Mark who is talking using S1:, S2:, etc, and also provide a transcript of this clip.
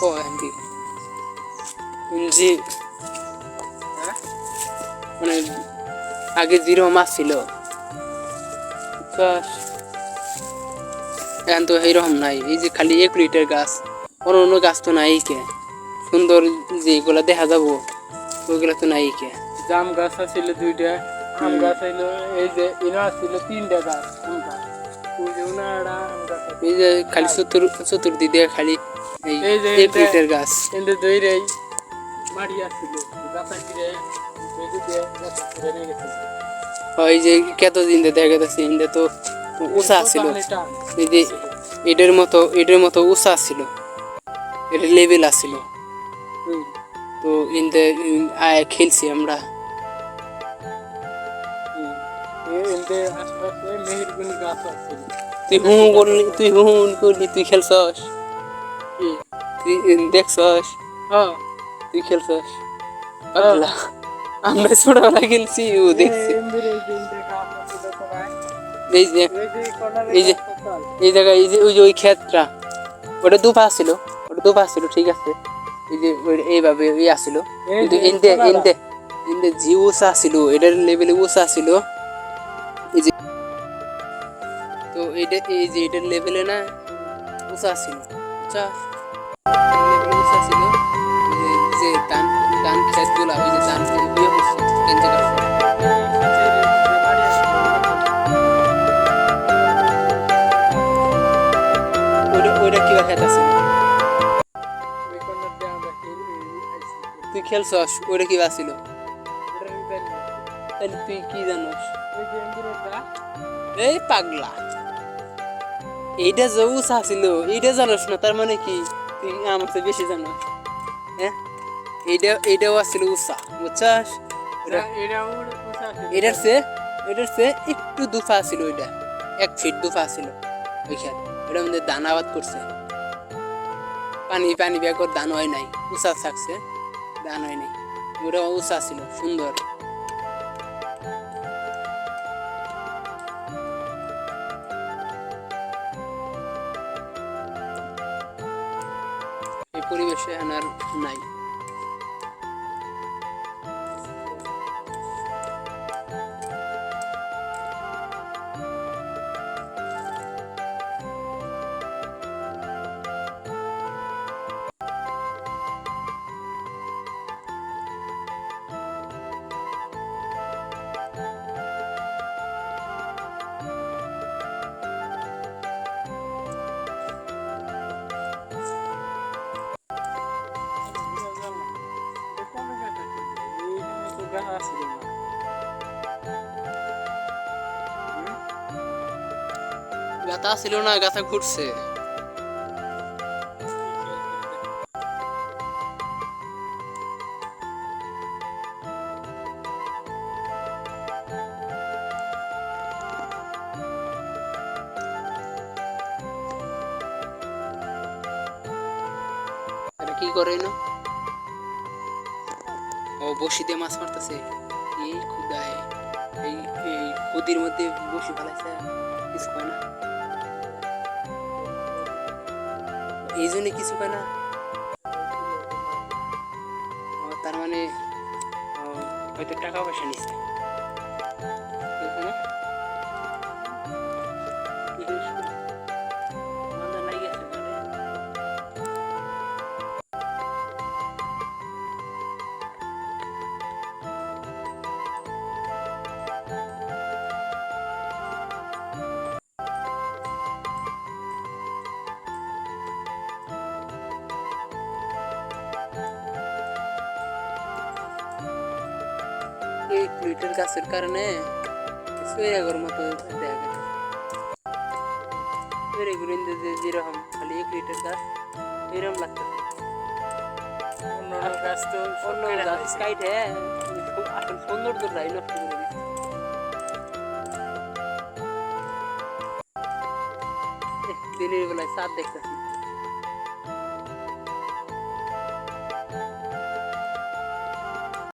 S1: ও MP জি মানে আগে zero মাছ ছিল এখন তো এইরকম নাই এই যে খালি 1 লিটার গাছ অন্য গাছ তো নাই কে সুন্দর যেগুলো দেখা যাবো ওইগুলো তো নাই কে
S2: জাম গাছ ছিল 2টা আম গাছ ছিল এই যে ইনা ছিল 3টা গাছ আম গাছ ওই যে উনাড়া আম গাছ
S1: এই যে খালি চতুর্দিকে খালি এই যে 1 লিটার গাছ
S2: কিন্তু দইরেই মারি আসছিল গাছা কিরে বেগু দিয়ে গাছ করে নিয়ে গেছে
S1: ওই যে কতদিন দেখা যাচ্ছে ইন্দে তো উঁচা ছিল এই যে এটার মতো উঁচা ছিল এটা লেভেল আছিল তো ইন্দে আয় খেলছি আমরা
S2: এতে আশপাশে মেহেরগুনি গাছ আছে
S1: তুই করলি তুই খেলছস
S2: কি
S1: তুই দেখছস
S2: হ্যাঁ
S1: তুই খেলছস আল্লাহ আমরা ছোটবেলা খেলছি ও দেখছি এই যে এই যে এই জায়গায় এই যে ওই ক্ষেতটা ওটা দুপা ছিল ঠিক আছে এই যে এইভাবে আসছিল কিন্তু ইন্দে জি উঁচা ছিল এটার লেভেলে উঁচা ছিল এই যে তো এই যে এটার লেভেলে না উঁচা ছিল উঁচা ছিল যে ধান ক্ষেতগুলা ওই যে ধান ওইটা কিবা ক্ষেত আছে তুই খেলছস ওইটা কিবা ছিল তাহলে তুই কি জানোস এই পাগলা এইটা যে উঁচা ছিল এইটা জানোস না তার মানে কি তুই আমার চেয়ে বেশি জানোস হ্যাঁ এইটাও আসছিল উঁচা বুঝছাস এটার চেয়ে একটু দুফা ছিল ওইটা 1 ফিট দুফা ছিল ওই খেত ওটার মধ্যে ধান আবাদ করছে পানি ব্যাগর ধান হয় নাই উঁচা থাকছে ধান হয় নাই ওটা উঁচা ছিল সুন্দর এই পরিবেশে এখন আর নাই গাথা ছিল না গাথা ঘুরছে এটা কি করে না ও বসি দিয়ে মাছ মারতেছে এই খুদায় এই নদীর মধ্যে বসে ফেলাইছে কিছু হয় না এই জন্য কিছু হয় না তার মানে হয়তো টাকা পয়সা নিচ্ছে এই লিটার গাছের কারণে সোয়াগর মতো দেখা গেছে যেরকম খালি 1 লিটার গাছ এরকম লাগতেছে
S2: অন্য গাছ তো
S1: অন্য গাছ কাইটে আসল সৌন্দর্যটাই নষ্ট করে দিচ্ছে দিনের বেলায় চাঁদ দেখতেছি